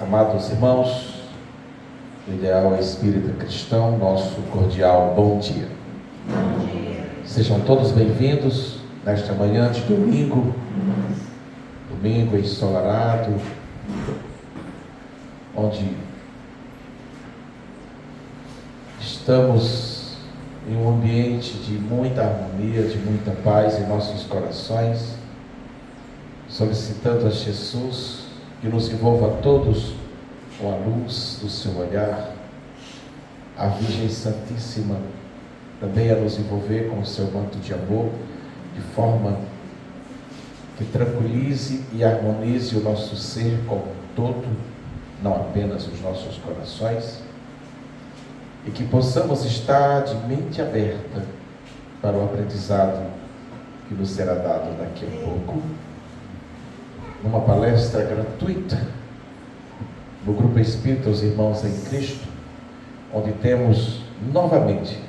Amados irmãos, do Ideal Espírita Cristão, nosso cordial bom dia. Bom dia. Sejam todos bem-vindos nesta manhã de domingo ensolarado, onde estamos em um ambiente de muita harmonia, de muita paz em nossos corações, solicitando a Jesus que nos envolva a todos com a luz do seu olhar, a Virgem Santíssima também a nos envolver com o seu manto de amor, de forma que tranquilize e harmonize o nosso ser como um todo, não apenas os nossos corações, e que possamos estar de mente aberta para o aprendizado que nos será dado daqui a pouco, numa palestra gratuita no Grupo Espírita Os Irmãos em Cristo, onde temos novamente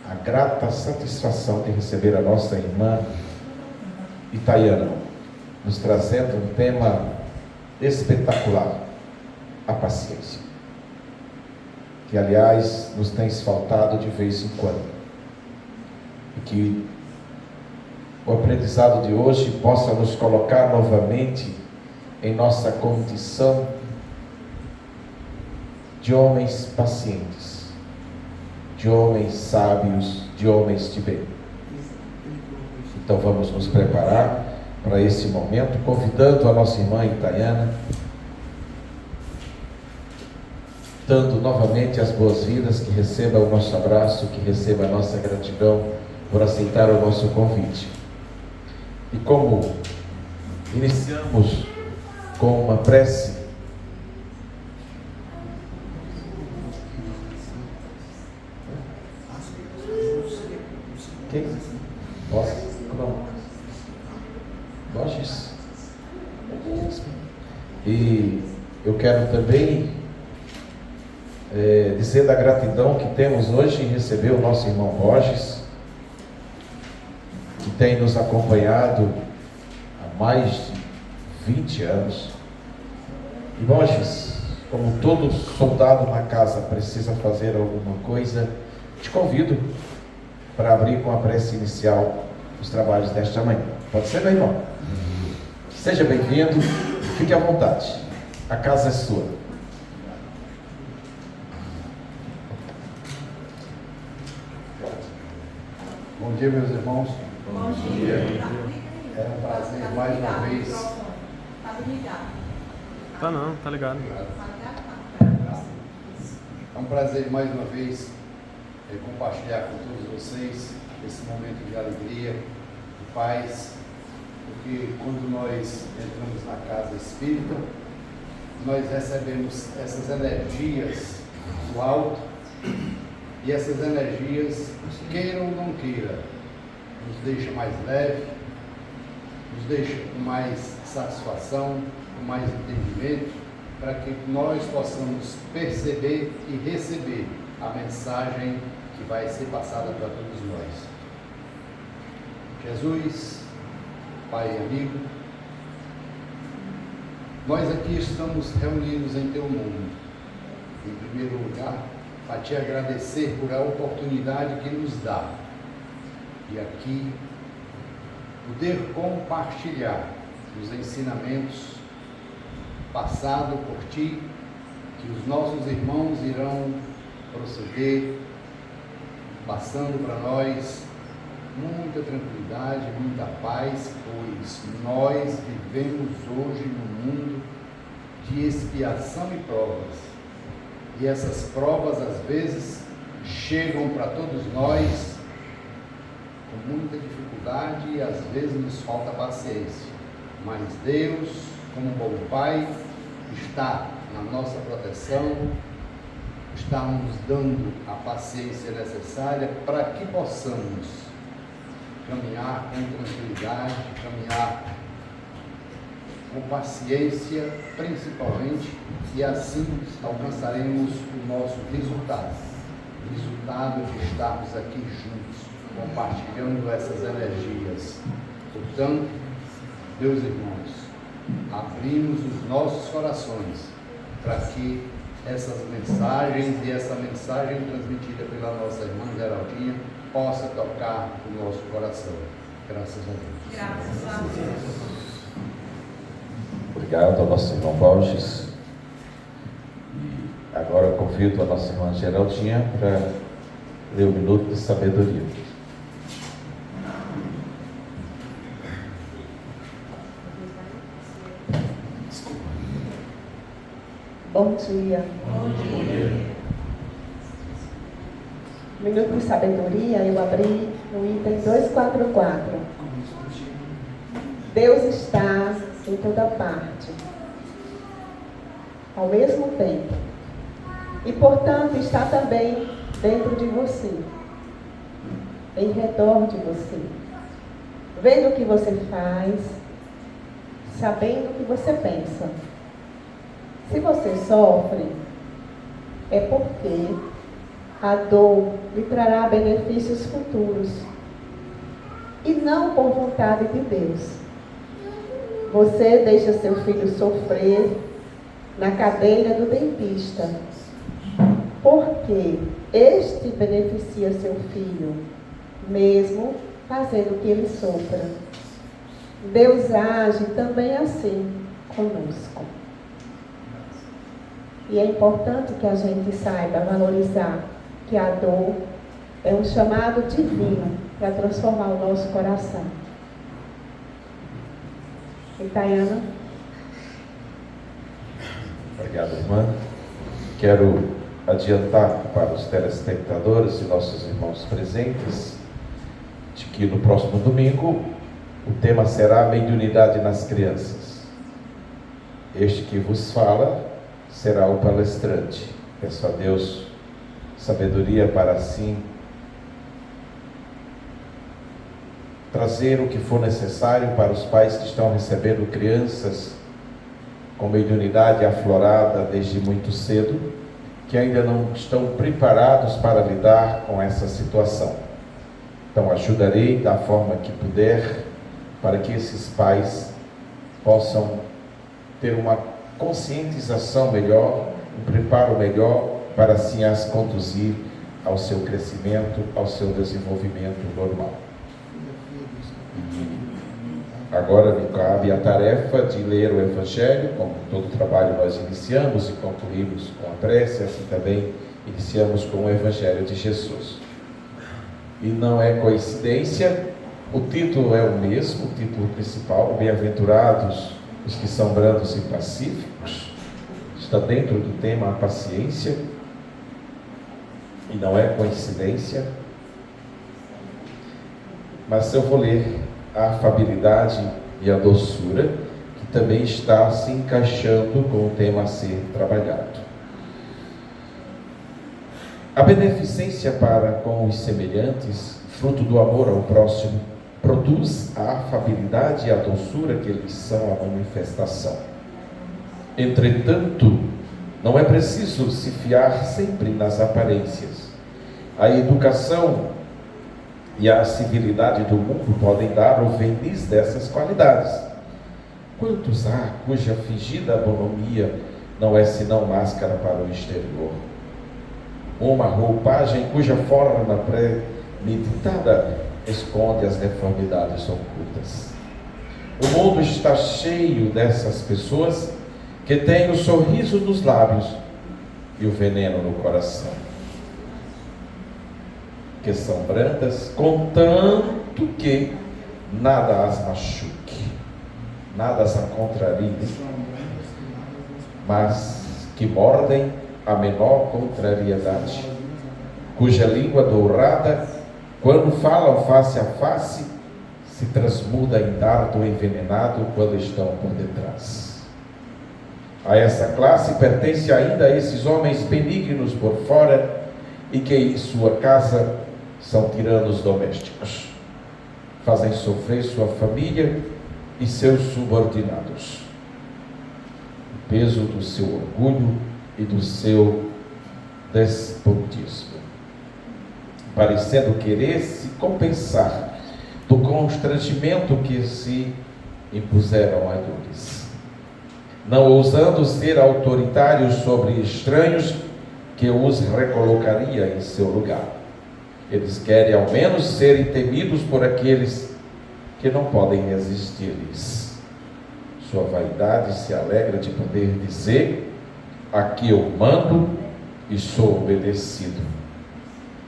a grata satisfação de receber a nossa irmã Itaiana, nos trazendo um tema espetacular, a paciência, que aliás nos tem faltado de vez em quando, e que o aprendizado de hoje possa nos colocar novamente em nossa condição de homens pacientes, de homens sábios, de homens de bem. Então vamos nos preparar para esse momento, convidando a nossa irmã Itaiana, dando novamente as boas-vindas, que receba o nosso abraço, que receba a nossa gratidão por aceitar o nosso convite. E como iniciamos com uma prece, quem? Posso? Não. Borges? E eu quero também dizer da gratidão que temos hoje em receber o nosso irmão Borges, que tem nos acompanhado há mais de 20 anos. E Borges, como todo soldado na casa precisa fazer alguma coisa, te convido para abrir com a prece inicial os trabalhos desta manhã. Pode ser, meu irmão? Seja bem-vindo, fique à vontade, a casa é sua. Bom dia, meus irmãos. Bom dia. É um prazer mais uma vez. Tá não, tá ligado. É um prazer mais uma vez compartilhar com todos vocês esse momento de alegria, de paz, porque quando nós entramos na casa espírita, nós recebemos essas energias do alto, e essas energias, queira ou não queira, nos deixa mais leve, nos deixa com mais satisfação, com mais entendimento, para que nós possamos perceber e receber a mensagem que vai ser passada para todos nós. Jesus, Pai e amigo, nós aqui estamos reunidos em Teu nome. Em primeiro lugar, a Te agradecer por a oportunidade que nos dá de aqui poder compartilhar os ensinamentos passados por Ti, que os nossos irmãos irão proceder, passando para nós muita tranquilidade, muita paz, pois nós vivemos hoje num mundo de expiação e provas. E essas provas, às vezes, chegam para todos nós com muita dificuldade e às vezes nos falta paciência. Mas Deus, como bom Pai, está na nossa proteção, está nos dando a paciência necessária para que possamos caminhar com tranquilidade, caminhar com paciência, principalmente, e assim alcançaremos o nosso resultado de estarmos aqui juntos, compartilhando essas energias. Portanto, meus irmãos, abrimos os nossos corações para que essas mensagens e essa mensagem transmitida pela nossa irmã Geraldinha possa tocar o nosso coração. Graças a Deus. Graças a Deus. Obrigado ao nosso irmão Borges. E agora eu convido a nossa irmã Geraldinha para ler o minuto de sabedoria. Bom dia. Bom dia. Minuto de sabedoria, eu abri no item 244. Deus está em toda parte, ao mesmo tempo, e portanto está também dentro de você, em redor de você, vendo o que você faz, sabendo o que você pensa. Se você sofre, é porque a dor lhe trará benefícios futuros e não por vontade de Deus. Você deixa seu filho sofrer na cadeira do dentista, porque este beneficia seu filho, mesmo fazendo que ele sofra. Deus age também assim conosco. E é importante que a gente saiba valorizar que a dor é um chamado divino para transformar o nosso coração. E Tayana? Obrigado, irmã. Quero adiantar para os telespectadores e nossos irmãos presentes de que no próximo domingo o tema será mediunidade nas crianças. Este que vos fala será o palestrante. Peço a Deus sabedoria para assim trazer o que for necessário para os pais que estão recebendo crianças com mediunidade aflorada desde muito cedo, que ainda não estão preparados para lidar com essa situação. Então ajudarei da forma que puder para que esses pais possam ter uma conscientização melhor, um preparo melhor para assim as conduzir ao seu crescimento, ao seu desenvolvimento normal. Agora me cabe a tarefa de ler o Evangelho, como todo trabalho nós iniciamos e concluímos com a prece, assim também iniciamos com o Evangelho de Jesus. E não é coincidência, o título é o mesmo, o título principal, Bem-aventurados os que são brandos e pacíficos, está dentro do tema a paciência, e não é coincidência, mas eu vou ler a afabilidade e a doçura, que também está se encaixando com o tema a ser trabalhado. A beneficência para com os semelhantes, fruto do amor ao próximo, produz a afabilidade e a doçura que eles são a manifestação. Entretanto, não é preciso se fiar sempre nas aparências. A educação e a civilidade do mundo podem dar o verniz dessas qualidades. Quantos há cuja fingida bonomia não é senão máscara para o exterior? Uma roupagem cuja forma premeditada esconde as deformidades ocultas. O mundo está cheio dessas pessoas que têm o sorriso nos lábios e o veneno no coração, que são brandas, contanto que nada as machuque, nada as contrarie, mas que mordem a menor contrariedade, cuja língua dourada, quando falam face a face, se transmuda em dardo envenenado quando estão por detrás. A essa classe pertence ainda esses homens benignos por fora e que em sua casa são tiranos domésticos, fazem sofrer sua família e seus subordinados. O peso do seu orgulho e do seu despotismo, parecendo querer se compensar do constrangimento que se impuseram a eles. não ousando ser autoritários sobre estranhos que os recolocaria em seu lugar. Eles querem ao menos serem temidos por aqueles que não podem resistir-lhes. Sua vaidade se alegra de poder dizer: aqui eu mando e sou obedecido,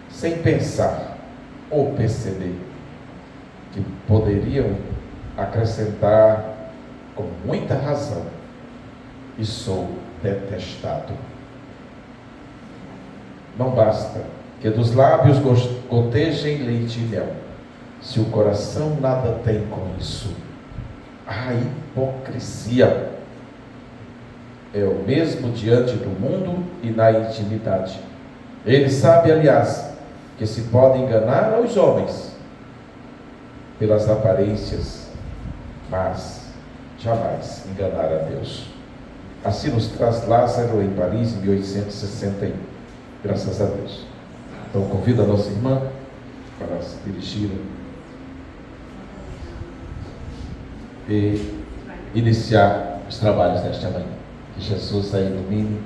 sem pensar ou perceber que poderiam acrescentar com muita razão: e sou detestado. Não basta que dos lábios gotejem leite e mel, se o coração nada tem com isso. A hipocrisia é o mesmo diante do mundo e na intimidade. Ele sabe, aliás, que se pode enganar aos homens pelas aparências, mas jamais enganar a Deus. Assim nos traz Lázaro em Paris em 1861. Graças a Deus. Então convido a nossa irmã para se dirigir e iniciar os trabalhos desta manhã. Que Jesus a ilumine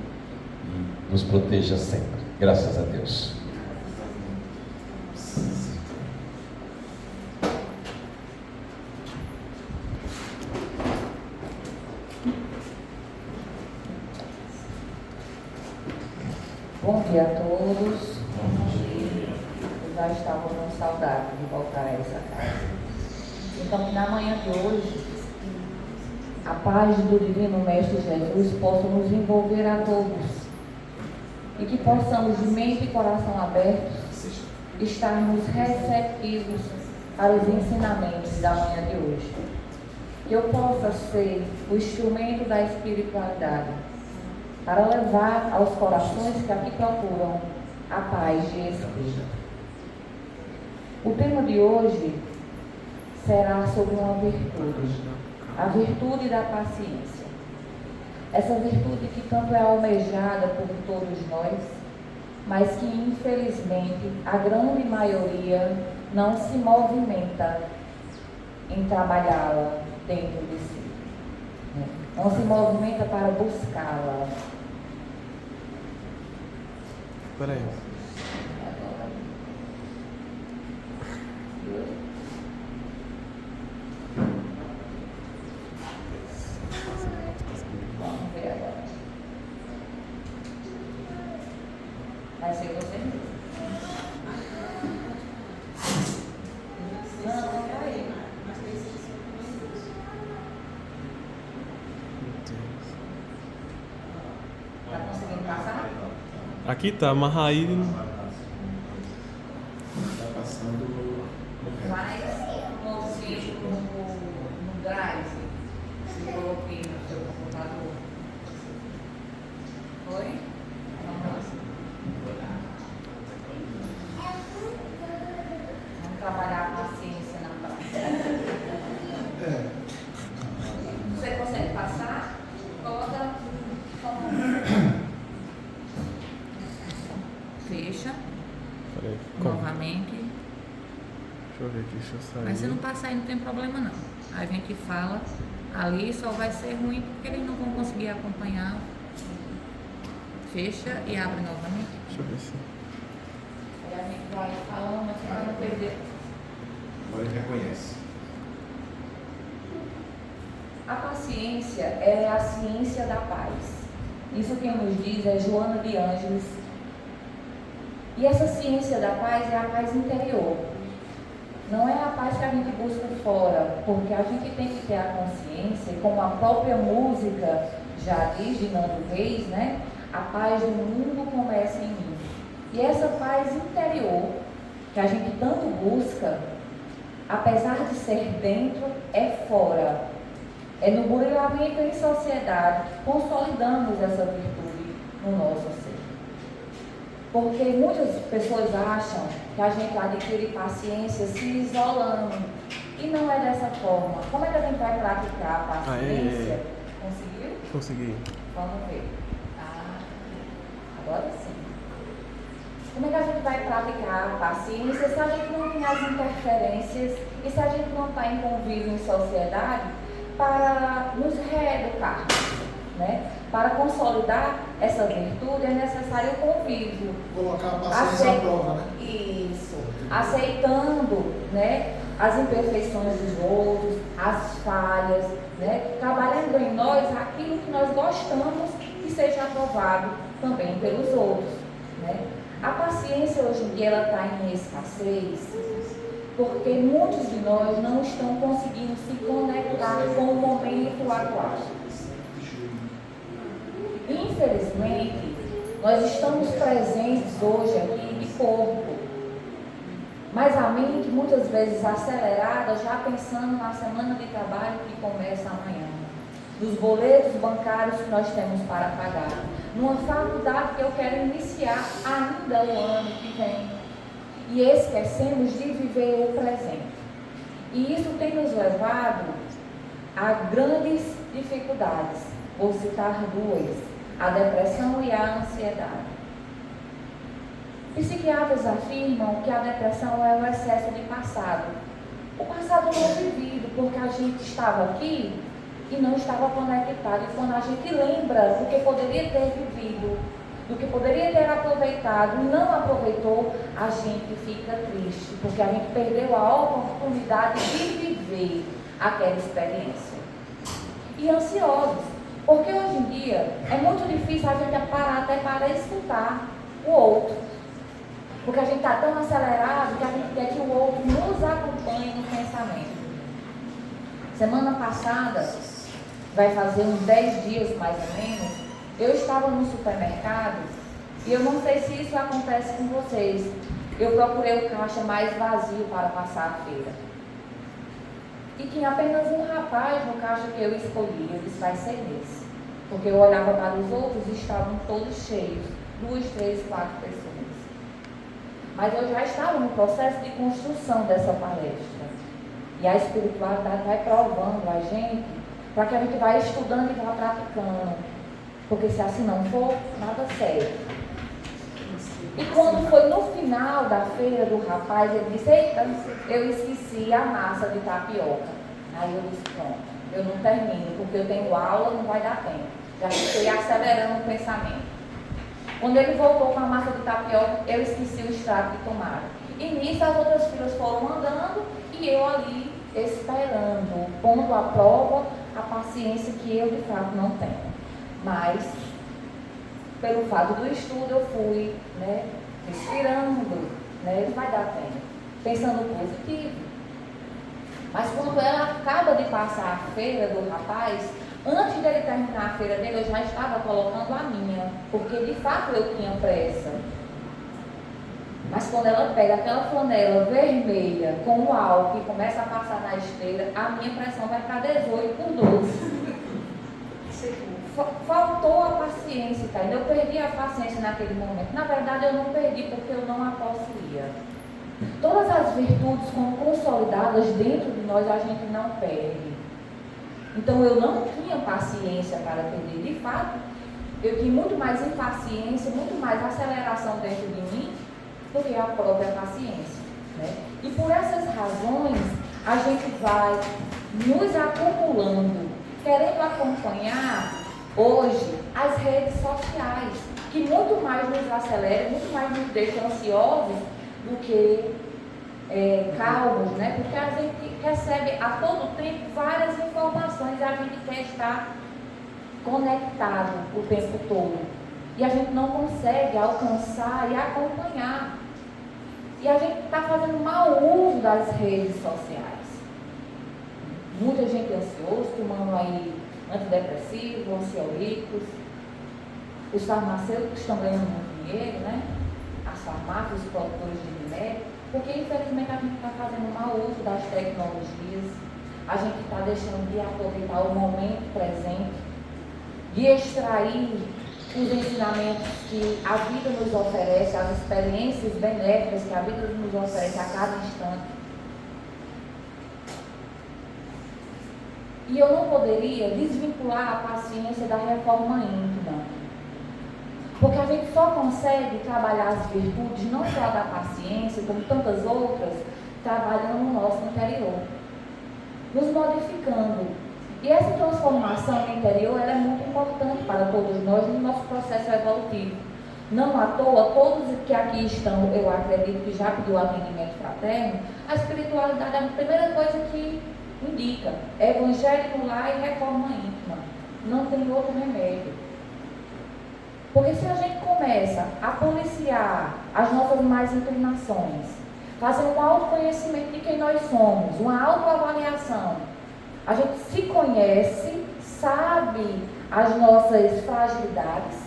e nos proteja sempre. Graças a Deus. Bom dia a todos. Eu já estava com saudade de voltar a essa casa. Então, que na manhã de hoje, a paz do Divino Mestre Jesus possa nos envolver a todos e que possamos, de mente e coração abertos, estarmos receptivos para os ensinamentos da manhã de hoje. Que eu possa ser o instrumento da espiritualidade para levar aos corações que aqui procuram a paz de espírito. O tema de hoje será sobre uma virtude, a virtude da paciência. Essa virtude que tanto é almejada por todos nós, mas que infelizmente a grande maioria não se movimenta em trabalhá-la dentro de si. Não se movimenta para buscá-la. Peraí. Vamos ver agora. Vai ser você mesmo. Não, peraí. Tá conseguindo passar? Aqui tá, amarrar aí. Está passando Vai você no drive que eu coloquei no seu computador. Foi? Vamos trabalhar a paciência na prática. Você consegue passar? Coloca. Fecha Peraí. Como? novamente. Deixa eu ver aqui, deixa eu sair. Mas se não passar aí não tem problema não. Aí a gente fala, ali só vai ser ruim porque eles não vão conseguir acompanhar. Fecha e abre novamente. Deixa eu ver se. Aí a gente vai falando, mas para não perder. Agora ele reconhece. A paciência é a ciência da paz. Isso quem nos diz é Joana de Ângeles. E essa ciência da paz é a paz interior. Não é a paz que a gente busca fora, porque a gente tem que ter a consciência, como a própria música já diz, de Nando Reis, né? A paz do mundo começa em mim. E essa paz interior, que a gente tanto busca, apesar de ser dentro, é fora. É no burilamento em sociedade que consolidamos essa virtude no nosso ser. Porque muitas pessoas acham que a gente adquire paciência se isolando. E não é dessa forma. Como é que a gente vai praticar a paciência? Conseguiu? Consegui. Vamos ver. Agora sim. Como é que a gente vai praticar a paciência se a gente não tem as interferências e se a gente não está em convívio em sociedade para nos reeducar? né? Para consolidar essa virtude é necessário o convívio. Colocar a paciência à prova, né? Isso. Aceitando, né, as imperfeições dos outros, as falhas, né? Trabalhando em nós aquilo que nós gostamos que seja aprovado também pelos outros, né? A paciência hoje em dia ela está em escassez porque muitos de nós não estão conseguindo se conectar com o momento atual. Infelizmente, nós estamos presentes hoje aqui de corpo, mas a mente muitas vezes acelerada, já pensando na semana de trabalho que começa amanhã, dos boletos bancários que nós temos para pagar, numa faculdade que eu quero iniciar ainda o ano que vem, e esquecemos de viver o presente. E isso tem nos levado a grandes dificuldades. Vou citar duas: a depressão e a ansiedade. Psiquiatras afirmam que a depressão é o excesso de passado. O passado não vivido, porque a gente estava aqui e não estava conectado. E quando a gente lembra do que poderia ter vivido, do que poderia ter aproveitado e não aproveitou, a gente fica triste, porque a gente perdeu a oportunidade de viver aquela experiência. E ansiosos, porque hoje em dia é muito difícil a gente parar até para escutar o outro, porque a gente está tão acelerado que a gente quer que o outro nos acompanhe no pensamento. Semana passada, vai fazer uns 10 dias mais ou menos, eu estava no supermercado e eu não sei se isso acontece com vocês. Eu procurei o caixa mais vazio para passar a feira. E tinha apenas um rapaz no caixa que eu escolhi. Eu disse, vai ser esse. Porque eu olhava para os outros e estavam todos cheios. 2, 3, 4 pessoas. Mas eu já estava no processo de construção dessa palestra. E a espiritualidade vai provando a gente para que a gente vá estudando e vá praticando. Porque se assim não for, nada serve. E quando foi no final da feira do rapaz, ele disse, eita, eu esqueci a massa de tapioca. Aí eu disse, pronto, eu não termino, porque eu tenho aula, não vai dar tempo. Já fiquei acelerando o pensamento. Quando ele voltou com a massa de tapioca, eu esqueci o extrato de tomate. E nisso as outras filhas foram andando e eu ali esperando, pondo à prova a paciência que eu de fato não tenho. Mas, pelo fato do estudo, eu fui, né, respirando, né, vai dar tempo, pensando positivo. Mas quando ela acaba de passar a feira do rapaz, antes dele terminar a feira dele, eu já estava colocando a minha, porque de fato eu tinha pressa. Mas quando ela pega aquela flanela vermelha com o álcool e começa a passar na esteira, a minha pressão vai para 18 por 12. Faltou a paciência, tá? Eu perdi a paciência naquele momento. Na verdade, eu não perdi porque eu não a possuía. Todas as virtudes como consolidadas dentro de nós, a gente não perde. Então, eu não tinha paciência para perder. De fato, eu tinha muito mais impaciência, muito mais aceleração dentro de mim do que a própria paciência, né? E por essas razões, a gente vai nos acumulando, querendo acompanhar hoje as redes sociais, que muito mais nos aceleram, muito mais nos deixam ansiosos do que calmos, né? Porque a gente recebe a todo tempo várias informações e a gente quer estar conectado o tempo todo. E a gente não consegue alcançar e acompanhar. E a gente está fazendo mau uso das redes sociais. Muita gente ansiosa, tomando aí antidepressivos, ansiolíticos. Os farmacêuticos estão ganhando muito dinheiro, né? As farmácias, os produtores de remédio, porque infelizmente a gente está fazendo mau uso das tecnologias, a gente está deixando de aproveitar o momento presente, de extrair os ensinamentos que a vida nos oferece, as experiências benéficas que a vida nos oferece a cada instante. E eu não poderia desvincular a paciência da reforma íntima. Porque a gente só consegue trabalhar as virtudes, não só da paciência, como tantas outras, trabalhando no nosso interior, nos modificando. E essa transformação no interior ela é muito importante. importante para todos nós no nosso processo evolutivo. Não à toa, todos que aqui estão, eu acredito que já pediu atendimento fraterno, a espiritualidade é a primeira coisa que indica. Evangelho no lar e reforma íntima. Não tem outro remédio. Porque se a gente começa a policiar as nossas más inclinações, fazer um autoconhecimento de quem nós somos, uma autoavaliação, a gente se conhece, sabe as nossas fragilidades,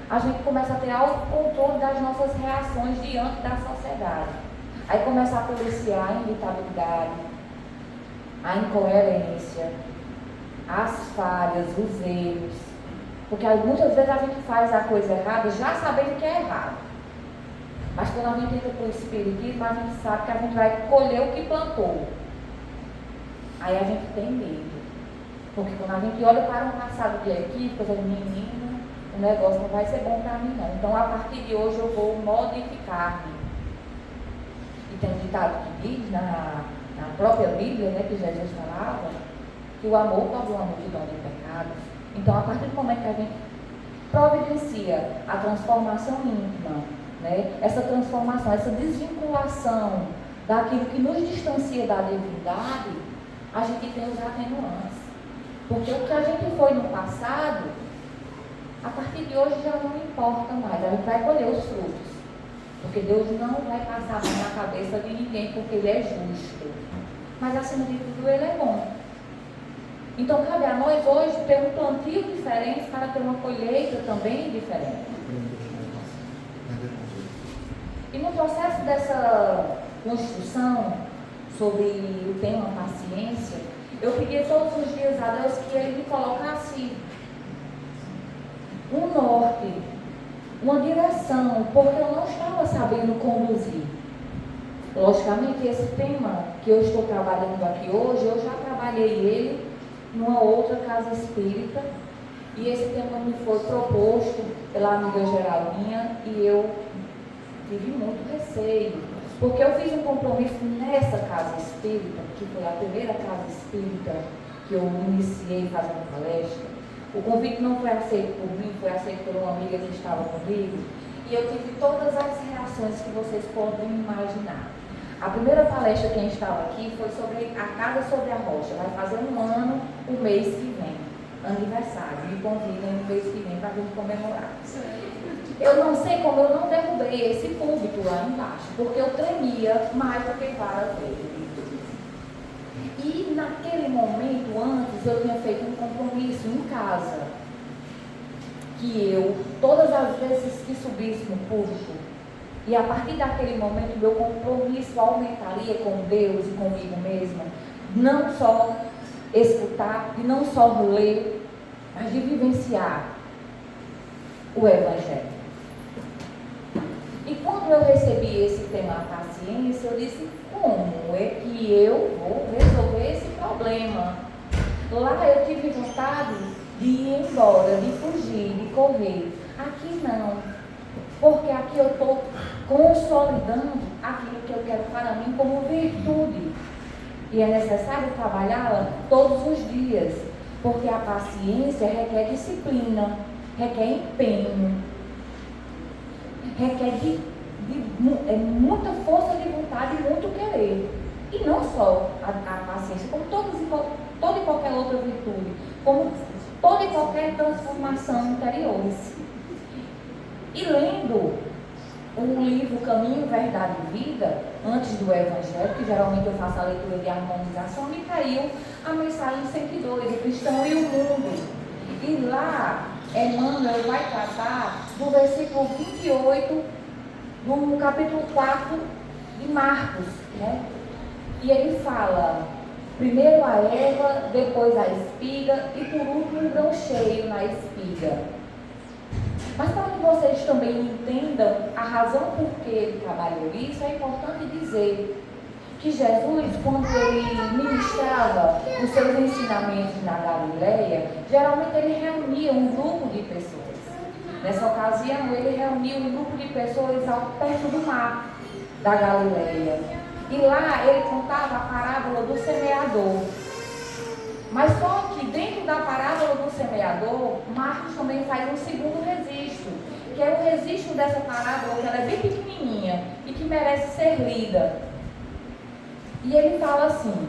a gente começa a ter autocontrole das nossas reações diante da sociedade. Aí começa a policiar a irritabilidade, a incoerência, as falhas, os erros. Porque muitas vezes a gente faz a coisa errada já sabendo que é errado. Mas quando a gente entra para o espiritismo, a gente sabe que a gente vai colher o que plantou. Aí a gente tem medo. Porque quando a gente olha para um passado de equipe, coisa de menino, o negócio não vai ser bom para mim não. Então a partir de hoje eu vou modificar-me. E tem um ditado que diz na própria Bíblia, né, que Jesus falava, que o amor cobre uma multidão de pecados. Então, a partir do momento que a gente providencia a transformação íntima, né, essa transformação, essa desvinculação daquilo que nos distancia da divindade, a gente tem os atenuantes. Porque o que a gente foi no passado, a partir de hoje já não importa mais, a gente vai colher os frutos. Porque Deus não vai passar a mão na cabeça de ninguém, porque Ele é justo. Mas, acima de tudo, Ele é bom. Então, cabe a nós hoje ter um plantio diferente para ter uma colheita também diferente. E no processo dessa construção sobre o tema paciência, eu pedi todos os dias a Deus que Ele me colocasse um norte, uma direção, porque eu não estava sabendo conduzir. Logicamente, esse tema que eu estou trabalhando aqui hoje, eu já trabalhei ele numa outra casa espírita, e esse tema me foi proposto pela amiga Geraldinha, e eu tive muito receio, porque eu fiz um compromisso nessa casa espírita, que foi a primeira casa espírita que eu iniciei fazendo palestra. O convite não foi aceito por mim, foi aceito por uma amiga que estava comigo, e eu tive todas as reações que vocês podem imaginar. A primeira palestra quem estava aqui foi sobre a Casa sobre a Rocha. Vai fazer um ano o mês que vem. Aniversário. Me convidam no mês que vem para a gente comemorar. Eu não sei como eu não derrubei esse púlpito lá embaixo, porque eu tremia mais do que várias vezes. E naquele momento, antes, eu tinha feito um compromisso em casa. Que eu, todas as vezes que subisse no púlpito, e a partir daquele momento, meu compromisso aumentaria com Deus e comigo mesma. Não só escutar, e não só ler, mas de vivenciar o Evangelho. E quando eu recebi esse tema paciência, eu disse, como é que eu vou resolver esse problema? Lá eu tive vontade de ir embora, de fugir, de correr. Aqui não. Porque aqui eu estou consolidando aquilo que eu quero para mim como virtude. E é necessário trabalhá-la todos os dias. Porque a paciência requer disciplina, requer empenho, requer muita força de vontade e muito querer. E não só a paciência, como toda e qualquer outra virtude, como toda e qualquer transformação interior. E lendo o livro Caminho, Verdade e Vida, antes do Evangelho, que geralmente eu faço a leitura de harmonização, me caiu a mensagem 102, o cristão e o mundo. E lá, Emmanuel vai tratar do versículo 28, no capítulo 4 de Marcos, né? E ele fala, primeiro a erva, depois a espiga e por último um grão cheio na espiga. Mas para que vocês também entendam a razão por que ele trabalhou isso, é importante dizer que Jesus, quando ele ministrava os seus ensinamentos na Galileia, geralmente ele reunia um grupo de pessoas. Nessa ocasião, ele reuniu um grupo de pessoas perto do mar da Galileia. E lá ele contava a parábola do semeador. Mas só que dentro da parábola do semeador, Marcos também faz um segundo registro, que é o registro dessa parábola, que ela é bem pequenininha e que merece ser lida. E ele fala assim,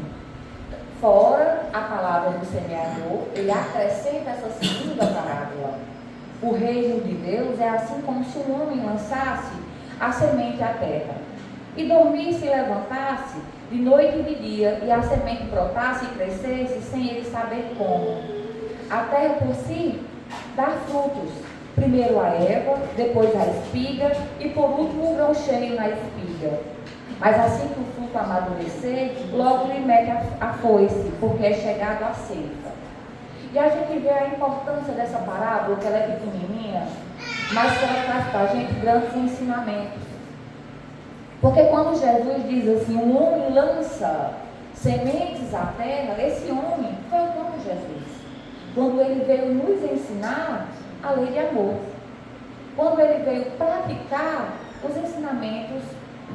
fora a palavra do semeador, ele acrescenta essa segunda parábola. O reino de Deus é assim como se um homem lançasse a semente à terra, e dormisse e levantasse de noite e de dia, e a semente brotasse e crescesse, sem ele saber como. A terra por si dá frutos, primeiro a erva, depois a espiga, e por último o grão cheio na espiga. Mas assim que o fruto amadurecer, logo lhe mete a foice, porque é chegado a ceifa. E a gente vê a importância dessa parábola, que ela é pequenininha, mas que ela traz para a gente grandes ensinamentos. Porque quando Jesus diz assim, um homem lança sementes à terra, esse homem foi o próprio Jesus. Quando ele veio nos ensinar a lei de amor. Quando ele veio praticar os ensinamentos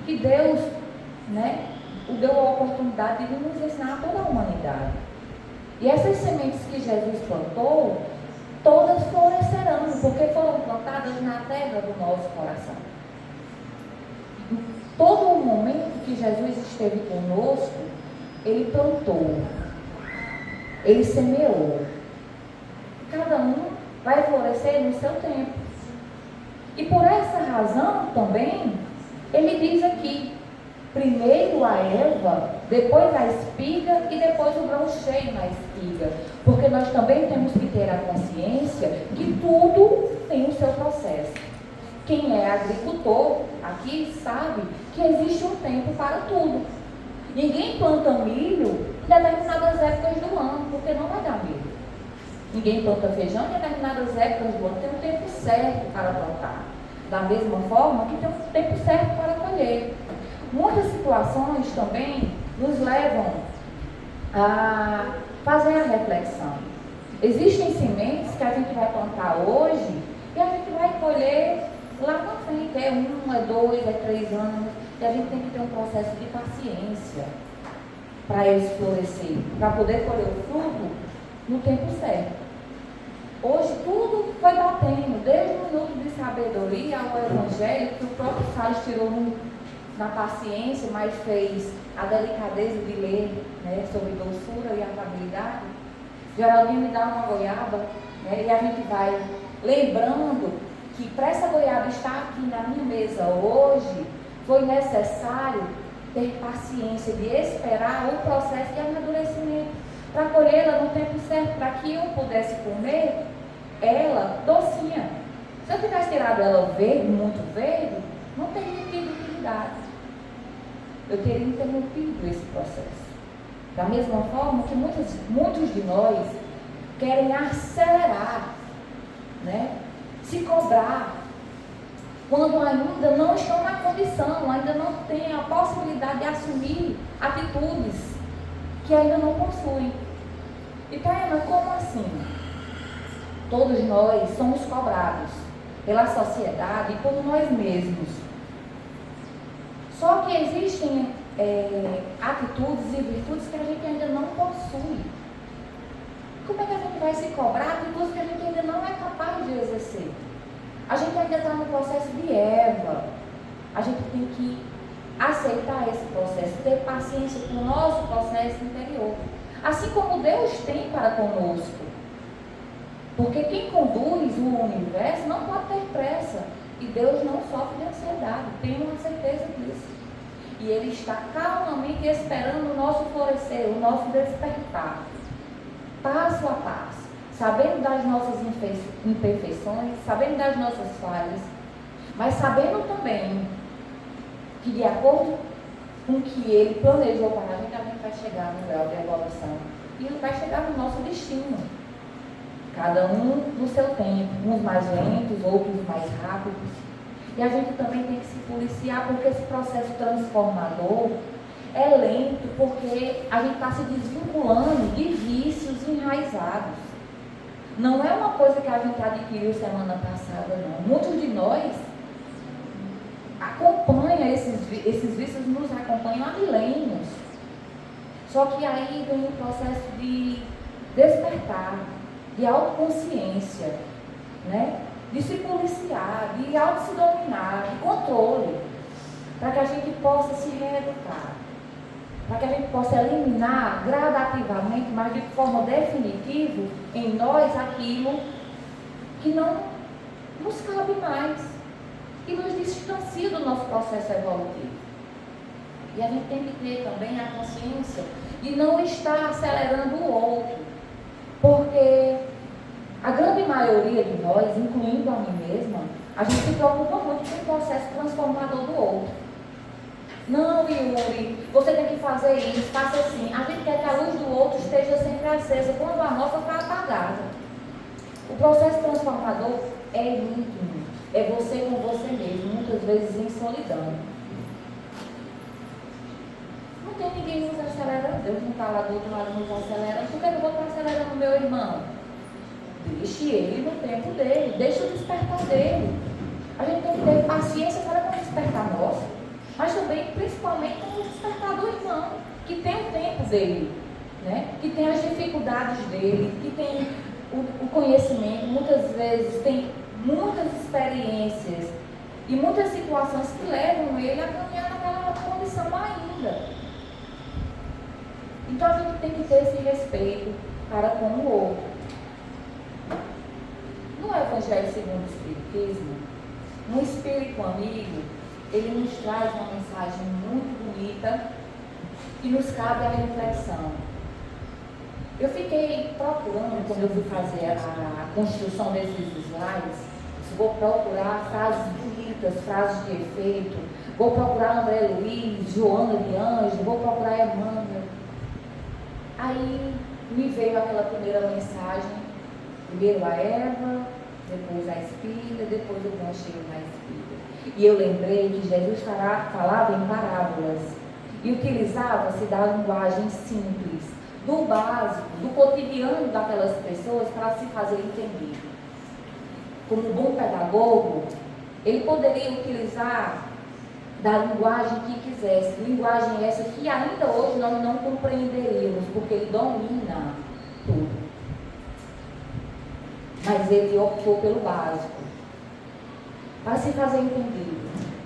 que Deus, o deu a oportunidade de nos ensinar a toda a humanidade. E essas sementes que Jesus plantou, todas florescerão, porque foram plantadas na terra do nosso coração. Todo o momento que Jesus esteve conosco, ele plantou, ele semeou. Cada um vai florescer no seu tempo. E por essa razão também, ele diz aqui, primeiro a erva, depois a espiga e depois o grão cheio na espiga. Porque nós também temos que ter a consciência que tudo tem o seu processo. Quem é agricultor aqui sabe que existe um tempo para tudo. Ninguém planta milho em determinadas épocas do ano, porque não vai dar milho. Ninguém planta feijão em determinadas épocas do ano, tem um tempo certo para plantar. Da mesma forma que tem um tempo certo para colher. Muitas situações também nos levam a fazer a reflexão. Existem sementes que a gente vai plantar hoje e a gente vai colher lá na frente, é 1, é 2, é 3 anos, e a gente tem que ter um processo de paciência para eles florescer, para poder colher o fruto no tempo certo. Hoje tudo foi batendo, desde o minuto de sabedoria ao evangelho, que o próprio Salles tirou na paciência, mas fez a delicadeza de ler, sobre doçura e afabilidade. Geraldinho me dá uma goiaba, e a gente vai lembrando que para essa goiaba estar aqui na minha mesa hoje, foi necessário ter paciência de esperar o processo de amadurecimento, para colhê-la no tempo certo, para que eu pudesse comer ela docinha. Se eu tivesse tirado ela verde, muito verde, não teria tido utilidade. Eu teria interrompido esse processo. Da mesma forma que muitos de nós querem acelerar, se cobrar, quando ainda não estão na condição, ainda não têm a possibilidade de assumir atitudes que ainda não possuem. E Tayana, como assim? Todos nós somos cobrados pela sociedade e por nós mesmos. Só que existem atitudes e virtudes que a gente ainda não possui. Como é que a gente vai se cobrar atitudes que a gente ainda não é capaz de exercer? A gente ainda está no processo de Eva. A gente tem que aceitar esse processo, ter paciência com o nosso processo interior. Assim como Deus tem para conosco. Porque quem conduz o universo não pode ter pressa. E Deus não sofre de ansiedade, tenho uma certeza disso. E Ele está calmamente esperando o nosso florescer, o nosso despertar. Passo a passo, sabendo das nossas imperfeições, sabendo das nossas falhas, mas sabendo também que de acordo com o que Ele planejou para a gente vai chegar no grau de evolução e Ele vai chegar no nosso destino. Cada um no seu tempo, uns mais lentos, outros mais rápidos. E a gente também tem que se policiar, porque esse processo transformador é lento, porque a gente está se desvinculando de vícios enraizados. Não é uma coisa que a gente adquiriu semana passada, não. Muitos de nós acompanham esses vícios, nos acompanham há milênios. Só que aí vem o processo de despertar, de autoconsciência, né? De se policiar, de auto-se dominar, de controle, para que a gente possa se reeducar, para que a gente possa eliminar gradativamente, mas de forma definitiva, em nós aquilo que não nos cabe mais, que nos distancia do nosso processo evolutivo. E a gente tem que ter também a consciência de não estar acelerando o outro, porque a grande maioria de nós, incluindo a mim mesma, a gente se preocupa muito com o processo transformador do outro. Não, Yuri, você tem que fazer isso, faça assim. A gente quer que a luz do outro esteja sempre acesa, quando a nossa está apagada. O processo transformador é íntimo, é você com você mesmo, muitas vezes em solidão. Não tem ninguém nos acelerando, Deus não está lá do outro lado nos acelerando. Por que eu vou estar acelerando o meu irmão? Deixe ele no tempo dele, deixe o despertar dele. A gente tem que ter paciência para não despertar nosso, mas também, principalmente, com o despertar do irmão, que tem o tempo dele, né? Que tem as dificuldades dele, que tem o conhecimento, muitas vezes tem muitas experiências e muitas situações que levam ele a caminhar naquela condição ainda. Então a gente tem que ter esse respeito para com o outro. No Evangelho segundo o Espiritismo, um espírito amigo, ele nos traz uma mensagem muito bonita que nos cabe a reflexão. Eu fiquei procurando, quando eu fui fazer a construção desses slides, vou procurar frases bonitas, frases de efeito, vou procurar André Luiz, Joana de Anjos, vou procurar Emmanuel. Aí me veio aquela primeira mensagem, primeiro a Eva, depois a espiga, depois o gancheiro na espiga. E eu lembrei que Jesus falava em parábolas e utilizava-se da linguagem simples, do básico, do cotidiano daquelas pessoas para se fazer entender. Como um bom pedagogo, ele poderia utilizar da linguagem que quisesse, linguagem essa que ainda hoje nós não compreenderíamos, porque ele domina tudo. Mas ele optou pelo básico, para se fazer entender.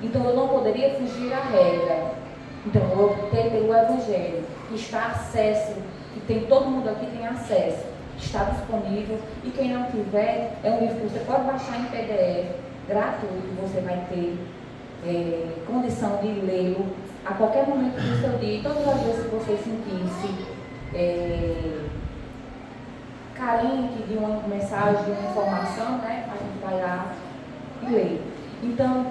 Então eu não poderia fugir à regra. Então eu optei pelo Evangelho, que está a acesso, que tem, todo mundo aqui tem acesso, está disponível, e quem não tiver, é um livro que você pode baixar em PDF, gratuito, você vai ter condição de lê-lo a qualquer momento do seu dia, e todas as vezes que você sentisse carente de uma mensagem, de uma informação, né, a gente vai lá e lê. Então,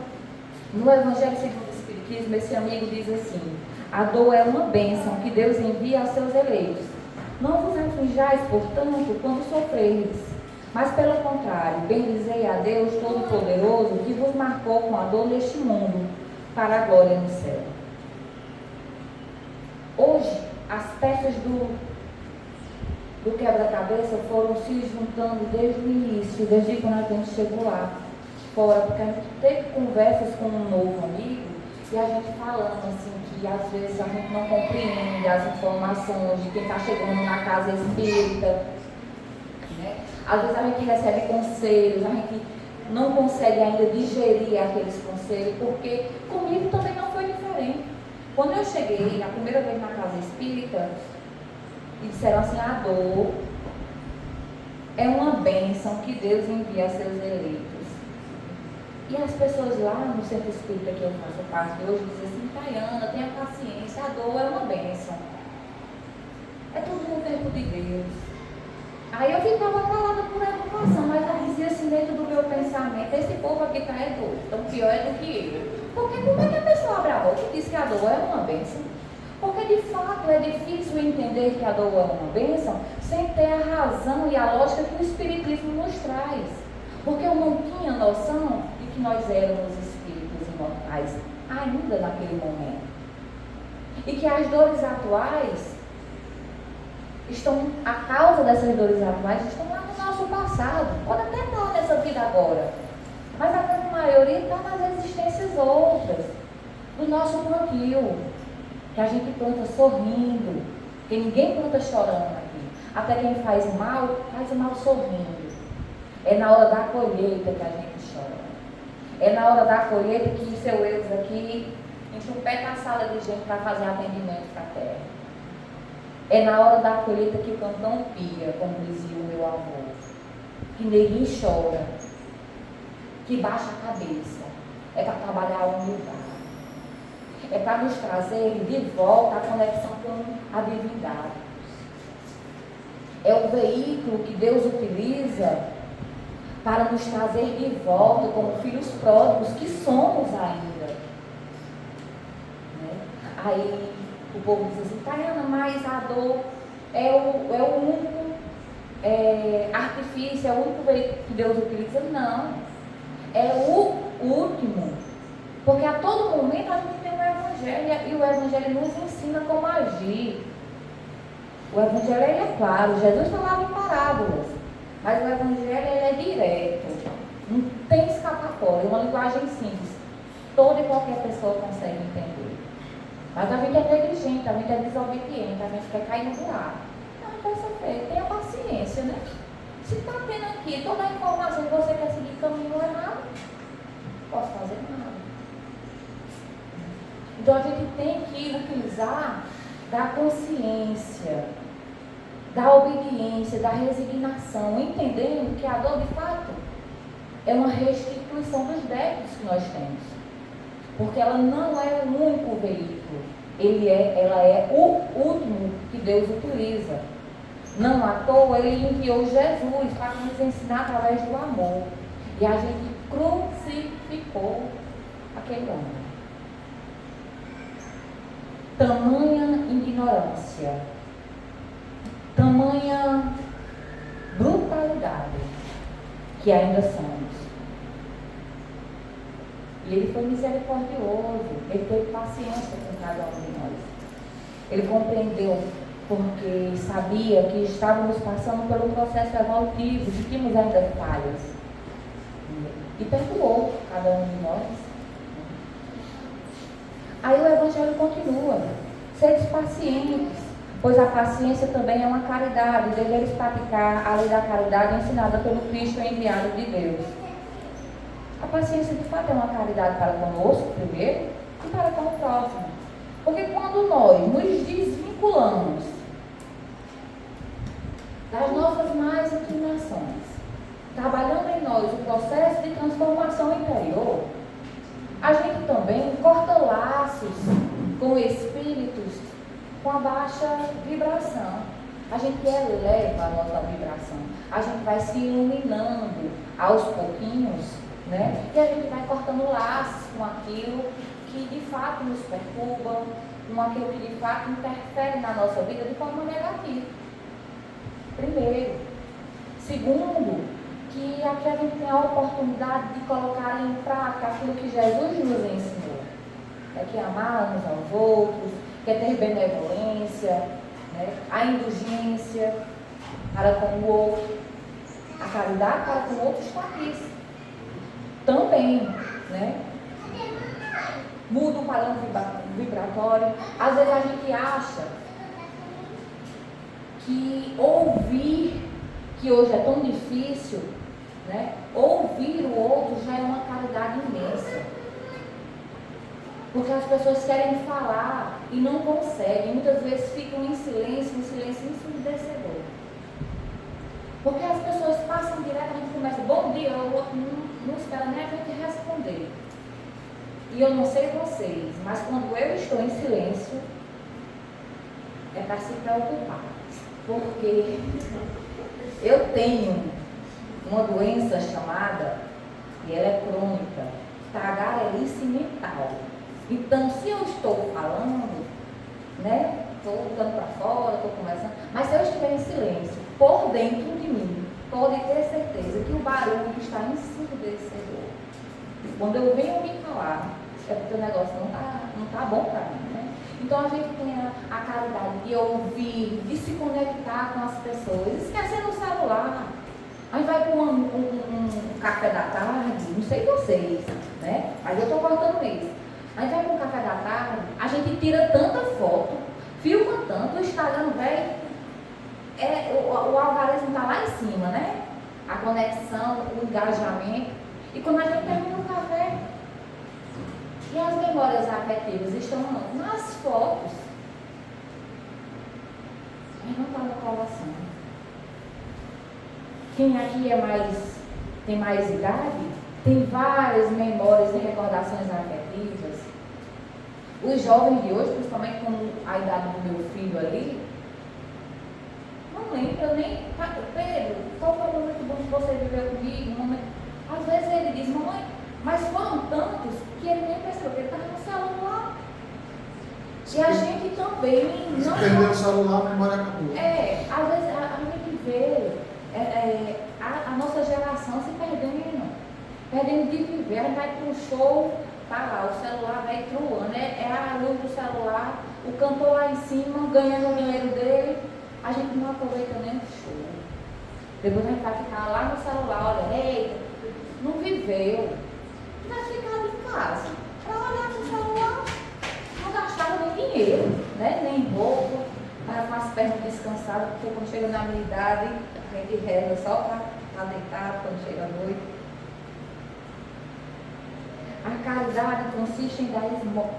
no Evangelho segundo o Espiritismo, esse amigo diz assim: a dor é uma bênção que Deus envia aos seus eleitos. Não vos aflijais, portanto, quando sofreis, mas pelo contrário, bendizei a Deus Todo-Poderoso, que vos marcou com a dor neste mundo, para a glória no céu. Hoje, as peças do quebra-cabeça foram se juntando desde o início, desde quando a gente chegou lá fora, porque a gente teve conversas com um novo amigo e a gente falando assim que às vezes a gente não compreende as informações de quem está chegando na casa espírita, né? Às vezes a gente recebe conselhos, a gente não consegue ainda digerir aqueles conselhos, porque comigo também não foi diferente. Quando eu cheguei a primeira vez na casa espírita, e disseram assim: a dor é uma bênção que Deus envia a seus eleitos. E as pessoas lá no centro espírita que eu faço parte hoje dizem assim: Tayana, tenha paciência, a dor é uma bênção. É tudo no tempo de Deus. Aí eu ficava calada por educação, mas eu dizia assim dentro do meu pensamento: esse povo aqui está doido, então pior é do que eu. Porque como é que a pessoa abre a boca e diz que a dor é uma bênção? Porque de fato é difícil entender que a dor é uma bênção sem ter a razão e a lógica que o Espiritismo nos traz. Porque eu não tinha noção de que nós éramos espíritos imortais ainda naquele momento. E que as dores atuais a causa dessas dores atuais estão lá no nosso passado. Pode até estar nessa vida agora, mas a grande maioria está nas existências outras, do nosso plantio, que a gente planta sorrindo, que ninguém planta chorando aqui. Até quem faz o mal sorrindo. É na hora da colheita que a gente chora. É na hora da colheita que seu Eudes aqui entupeta a sala de gente para fazer atendimento fraterno. É na hora da colheita que o cantão pia, como dizia o meu avô. Que ninguém chora, que baixa a cabeça. É para trabalhar a humildade. É para nos trazer de volta a conexão com a divindade. É o veículo que Deus utiliza para nos trazer de volta como filhos pródigos que somos ainda. Né? Aí o povo diz assim, Tayana, mas a dor é o único artifício, é o único veículo que Deus utiliza? Não. É o último. Porque a todo momento a gente tem o Evangelho e o Evangelho nos ensina como agir. O Evangelho ele é claro, Jesus falava em parábolas, mas o Evangelho ele é direto, não tem escapatória, é uma linguagem simples. Toda e qualquer pessoa consegue entender. Mas a gente é negligente, a gente é desobediente, a gente quer cair no buraco. Não vai sofrer, tenha paciência, né? Se está tendo aqui toda a informação que você quer seguir caminho errado, não posso fazer nada. Então a gente tem que utilizar da consciência, da obediência, da resignação, entendendo que a dor de fato é uma restituição dos débitos que nós temos. Porque ela não é o único veículo, ela é o último que Deus utiliza. Não à toa ele enviou Jesus para nos ensinar através do amor. E a gente crucificou aquele homem. Tamanha ignorância, tamanha brutalidade que ainda somos. E ele foi misericordioso, ele teve paciência com cada um de nós. Ele compreendeu porque sabia que estávamos passando por um processo evolutivo, que tínhamos ainda falhas. E perdoou cada um de nós. Aí o Evangelho continua, sedes pacientes, pois a paciência também é uma caridade, deveres praticar a lei da caridade ensinada pelo Cristo enviado de Deus. A paciência de fato é uma caridade para conosco, primeiro, e para com o próximo. Porque quando nós nos desvinculamos das nossas más inclinações, trabalhando em nós o processo de transformação interior, a gente também corta laços com espíritos com a baixa vibração. A gente eleva a nossa vibração. A gente vai se iluminando aos pouquinhos, né? E a gente vai cortando laços com aquilo que de fato nos perturba, com aquilo que de fato interfere na nossa vida de forma negativa. Primeiro. Segundo, que aqui a gente tem a oportunidade de colocar em prática aquilo que Jesus nos ensinou. É que amar uns aos outros, que é ter benevolência, né? A indulgência para com o outro, a caridade para com o outro está aqui. Também, né? Muda o padrão vibratório. Às vezes a gente acha que ouvir, que hoje é tão difícil, né? Ouvir o outro já é uma caridade imensa. Porque as pessoas querem falar e não conseguem. Muitas vezes ficam em silêncio ensurdecedor. Porque as pessoas passam direto, a gente começa, bom dia, o outro não espera nem a gente responder. E eu não sei vocês, mas quando eu estou em silêncio, é para se preocupar. Porque eu tenho uma doença chamada, e ela é crônica, tagarelice mental. Então, se eu estou falando, né, estou botando para fora, estou conversando, mas se eu estiver em silêncio, por dentro de mim, pode ter certeza que o barulho está ensurdecedor. Quando eu venho me calar, é porque o negócio não tá bom para mim, né? Então a gente tem a caridade de ouvir, de se conectar com as pessoas, esquecendo o celular. Aí vai para um café da tarde, não sei vocês, né? Mas eu estou cortando isso. Aí vai para um café da tarde, a gente tira tanta foto, filma tanto, o Instagram, velho, está lá em cima, né? A conexão, o engajamento. E quando a gente termina o café, e as memórias afetivas estão nas fotos, mas não está no coração. Quem aqui tem mais idade, tem várias memórias e recordações afetivas. Os jovens de hoje, principalmente com a idade do meu filho ali, não lembro nem. Pedro, qual foi o momento bom que você viveu comigo? Às vezes ele diz, mamãe, mas foram tantos que ele nem percebeu que ele estava no celular. E a gente também Se não. perder o celular, a memória acabou. Às vezes a gente vê a nossa geração se perdendo de viver. A gente vai para um show, tá lá, o celular vai truando, é a luz do celular, o cantor lá em cima ganhando o dinheiro dele, a gente não aproveita nem o show. Depois a gente vai ficar lá no celular, olha, eita, não viveu. Vai ficar em casa, para olhar no celular, não gastava nem dinheiro, né? Nem roupa, para com as pernas descansadas, porque quando chega na minha idade, a gente reza só para deitar quando chega a noite. A caridade consiste em dar esmolas.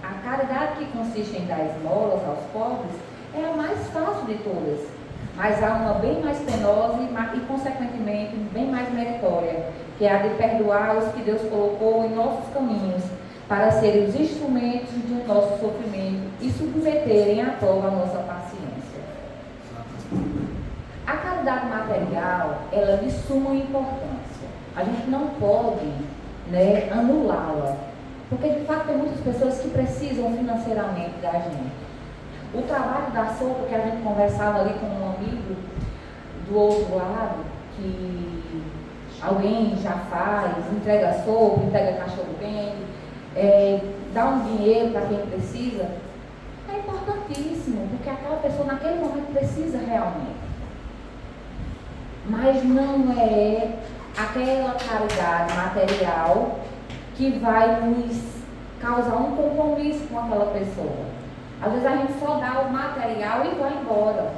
A caridade que consiste em dar esmolas aos pobres é a mais fácil de todas, mas há uma bem mais penosa e consequentemente, bem mais meritória, que é a de perdoar os que Deus colocou em nossos caminhos, para serem os instrumentos de nosso sofrimento e submeterem à prova a nossa paciência. A caridade material, ela é de suma importância. A gente não pode, anulá-la, porque de fato tem muitas pessoas que precisam financeiramente da gente. O trabalho da sopa, que a gente conversava ali com um amigo do outro lado, que alguém já faz, entrega sopa, entrega cachorro-quente, dá um dinheiro para quem precisa, é importantíssimo, porque aquela pessoa naquele momento precisa realmente. Mas não é aquela caridade material que vai nos causar um compromisso com aquela pessoa. Às vezes a gente só dá o material e vai embora.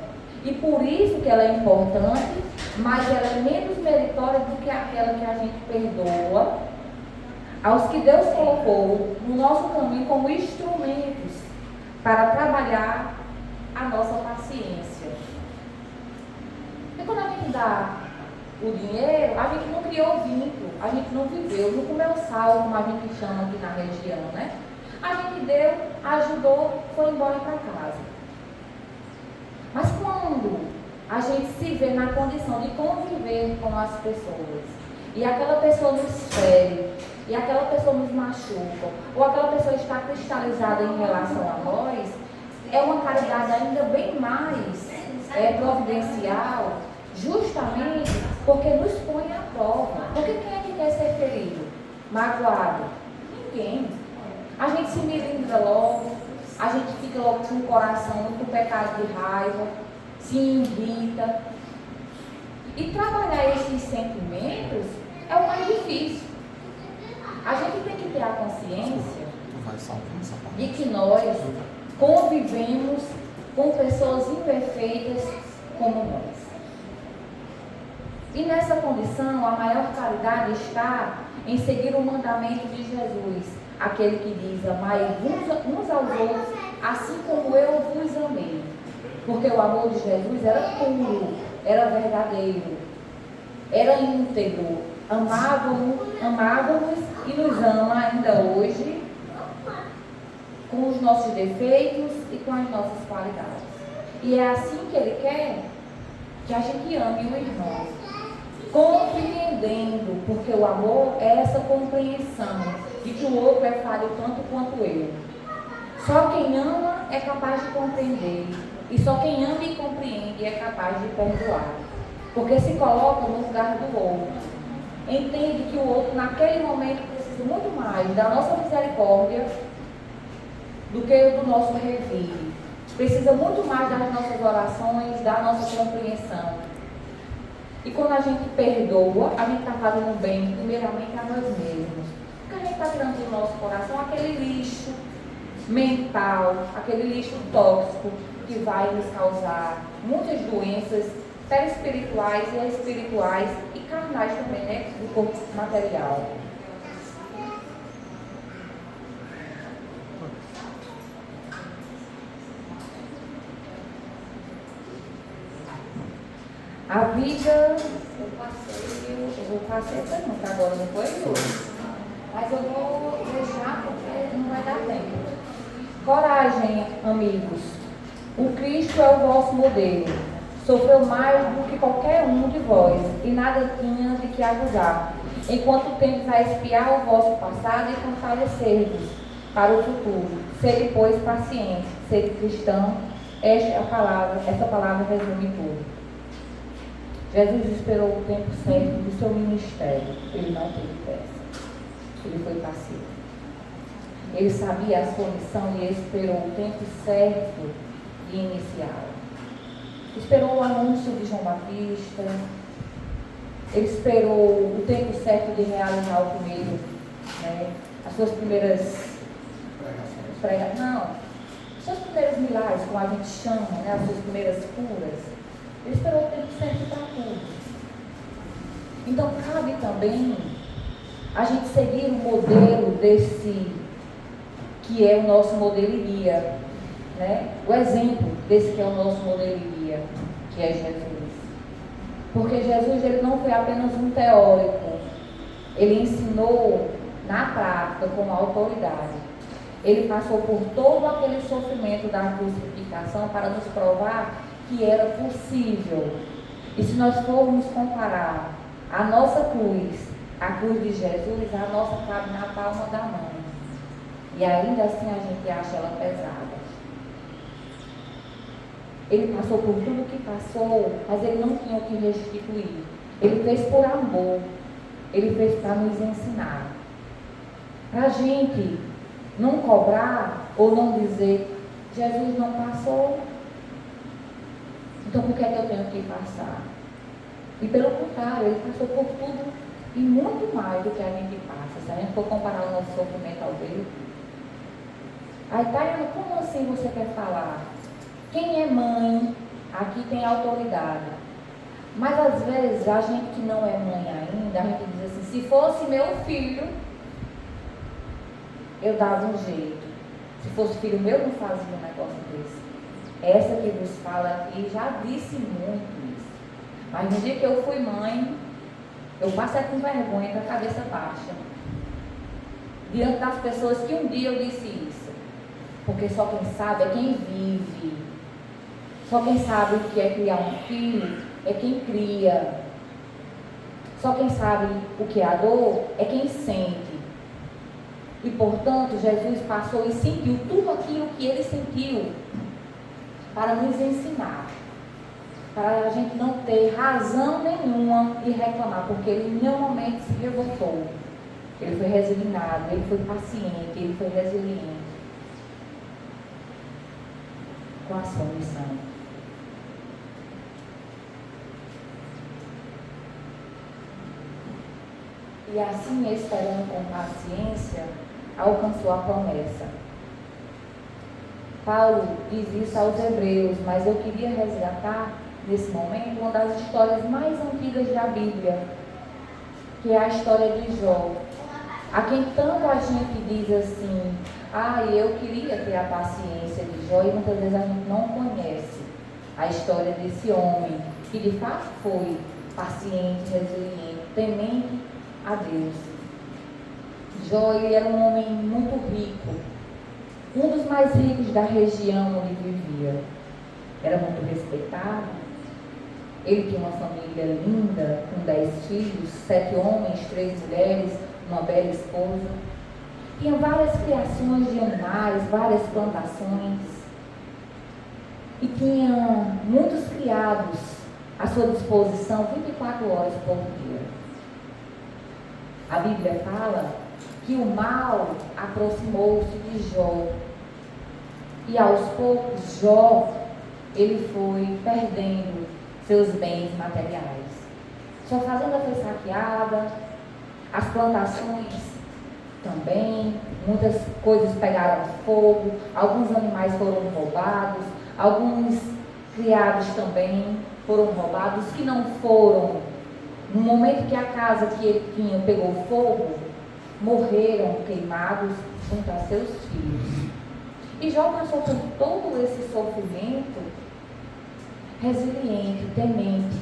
E por isso que ela é importante, mas ela é menos meritória do que aquela que a gente perdoa aos que Deus colocou no nosso caminho como instrumentos para trabalhar a nossa paciência. E quando a gente dá o dinheiro, a gente não criou vínculo, a gente não viveu, não comeu sal, como a gente chama aqui na região, né? A gente deu, ajudou, foi embora para casa. Mas quando a gente se vê na condição de conviver com as pessoas, e aquela pessoa nos fere, e aquela pessoa nos machuca, ou aquela pessoa está cristalizada em relação a nós, é uma caridade ainda bem mais providencial, justamente porque nos põe à prova. Porque quem é que quer ser ferido, magoado? Ninguém. A gente se melindra logo, a gente fica logo com o coração muito pecado de raiva, se irrita. E trabalhar esses sentimentos é o mais difícil. A gente tem que ter a consciência de que nós convivemos com pessoas imperfeitas como nós. E nessa condição, a maior caridade está em seguir o mandamento de Jesus, aquele que diz, amai uns aos outros, assim como eu vos amei. Porque o amor de Jesus era puro, era verdadeiro, era íntegro, amava-nos e nos ama ainda hoje, com os nossos defeitos e com as nossas qualidades. E é assim que Ele quer que a gente ame o irmão, compreendendo, porque o amor é essa compreensão de que o outro é falho tanto quanto eu. Só quem ama é capaz de compreender, e só quem ama e compreende é capaz de perdoar, porque se coloca no lugar do outro, entende que o outro naquele momento precisa muito mais da nossa misericórdia do que do nosso revire, precisa muito mais das nossas orações, da nossa compreensão. E quando a gente perdoa, a gente está fazendo bem primeiramente a nós mesmos, porque a gente está tirando do nosso coração aquele lixo mental, aquele lixo tóxico que vai nos causar muitas doenças perespirituais e espirituais e carnais também, né? Do corpo material. A vida, eu passei essa pergunta agora, não foi, Lu? Mas eu vou deixar porque não vai dar tempo. Coragem, amigos. O Cristo é o vosso modelo. Sofreu mais do que qualquer um de vós e nada tinha de que acusar. Enquanto tendes a espiar o vosso passado e fortalecer-vos para o futuro. Sede, pois, paciente, sede cristão. Essa palavra resume tudo. Jesus esperou o tempo certo do seu ministério. Ele não teve pressa. Ele foi paciente. Ele sabia a sua missão e esperou o tempo certo de iniciá-la. Esperou o anúncio de João Batista. Ele esperou o tempo certo de realizar o primeiro, né, as suas primeiras os seus primeiros milagres, como a gente chama, né, as suas primeiras curas. Ele esperou o tempo certo para tudo. Então, cabe também a gente seguir o modelo desse, que é o nosso modelo e guia, né? O exemplo desse que é o nosso modelo e guia, que é Jesus. Porque Jesus, ele não foi apenas um teórico. Ele ensinou na prática, com autoridade. Ele passou por todo aquele sofrimento da crucificação para nos provar que era possível. E se nós formos comparar a nossa cruz, a cruz de Jesus, a nossa cabe na palma da mão. E ainda assim a gente acha ela pesada. Ele passou por tudo que passou, mas ele não tinha o que restituir. Ele fez por amor. Ele fez para nos ensinar. Para a gente não cobrar ou não dizer, Jesus não passou, então por que é que eu tenho que passar? E pelo contrário, ele passou por tudo e muito mais do que a gente passa. Se a gente for comparar o nosso sofrimento ao dele. Aí, Tayana, como assim você quer falar? Quem é mãe, aqui tem autoridade. Mas às vezes a gente que não é mãe ainda, a gente diz assim, se fosse meu filho, eu dava um jeito. Se fosse filho meu, não fazia um negócio desse. Essa que vos fala aqui já disse muito isso. Mas no dia que eu fui mãe, eu passei com vergonha, com a cabeça baixa. Diante das pessoas que um dia eu disse isso. Porque só quem sabe é quem vive. Só quem sabe o que é criar um filho é quem cria. Só quem sabe o que é a dor é quem sente. E portanto, Jesus passou e sentiu tudo aquilo que ele sentiu para nos ensinar. Para a gente não ter razão nenhuma de reclamar, porque ele em nenhum momento se revoltou. Ele foi resignado, ele foi paciente, ele foi resiliente com a sua missão. E assim, esperando com paciência, alcançou a promessa. Paulo diz isso aos Hebreus, mas eu queria resgatar, nesse momento, uma das histórias mais antigas da Bíblia, que é a história de Jó. A quem tanto a gente diz assim, eu queria ter a paciência de Jó, e muitas vezes a gente não conhece a história desse homem, que de fato foi paciente, resiliente, temente a Deus. Jó, ele era um homem muito rico, um dos mais ricos da região onde vivia. Era muito respeitado. Ele tinha uma família linda, com 10 filhos, 7 homens, 3 mulheres, uma bela esposa. Tinha várias criações de animais, várias plantações. E tinha muitos criados à sua disposição 24 horas por dia. A Bíblia fala que o mal aproximou-se de Jó. E aos poucos, Jó, ele foi perdendo seus bens materiais. Sua fazenda foi saqueada, as plantações também, muitas coisas pegaram fogo, alguns animais foram roubados, alguns criados também. foram roubados, os que não foram, no momento que a casa que ele tinha pegou fogo, morreram queimados junto a seus filhos. E Jó passou por todo esse sofrimento resiliente, temente,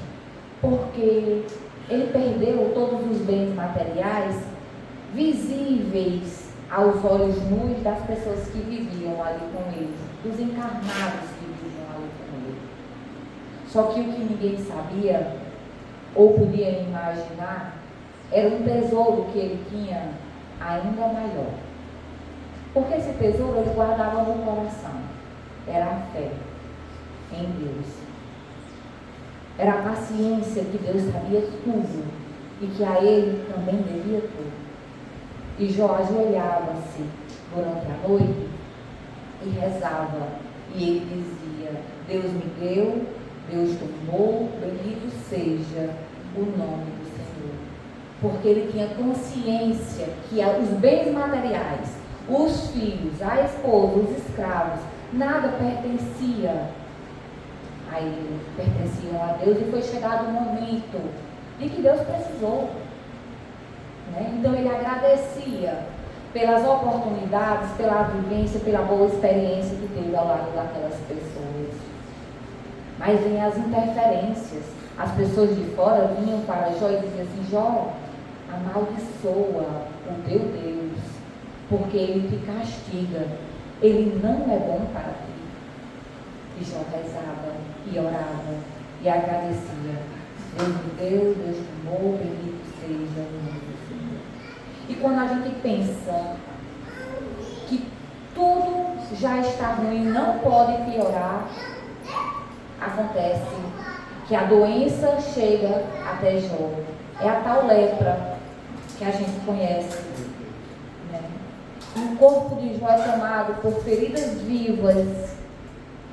porque ele perdeu todos os bens materiais visíveis aos olhos nus das pessoas que viviam ali com ele, dos encarnados que viviam ali com ele. Só que o que ninguém sabia ou podia imaginar era um tesouro que ele tinha ainda maior. Porque esse tesouro ele guardava no coração. Era a fé em Deus. Era a paciência que Deus sabia tudo e que a ele também devia tudo. E Jó ajoelhava-se durante a noite e rezava. E ele dizia: Deus me deu, Deus tomou, bendito seja o nome do Senhor. Porque ele tinha consciência que os bens materiais, os filhos, a esposa, os escravos, nada pertencia a ele, pertenciam a Deus, e foi chegado o momento de que Deus precisou. Então ele agradecia pelas oportunidades, pela vivência, pela boa experiência que teve ao lado daquelas pessoas. Mas vem as interferências. As pessoas de fora vinham para Jó e diziam assim: Jó, amaldiçoa o teu Deus, porque ele te castiga, ele não é bom para ti. E Jó rezava e orava e agradecia: Deus me deu, Deus tomou, bendito seja o nome do Senhor. E quando a gente pensa que tudo já está ruim, não pode piorar, acontece que a doença chega até Jó. É a tal lepra que a gente conhece. O corpo de Jó é tomado por feridas vivas.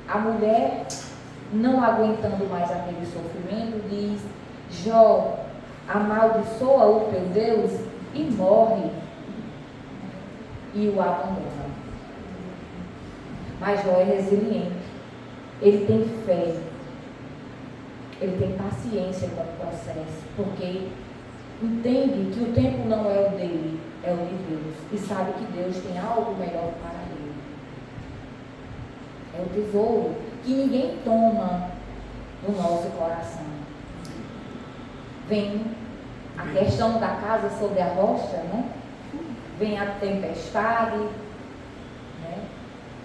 A mulher, não aguentando mais aquele sofrimento, diz: Jó, amaldiçoa o teu Deus, e morre. E o abandona. Mas Jó é resiliente. Ele tem fé. Ele tem paciência com o processo, porque entende que o tempo não é o dele, é o de Deus, e sabe que Deus tem algo melhor para ele. É o tesouro que ninguém toma no nosso coração. Vem a questão da casa sobre a rocha, Vem a tempestade,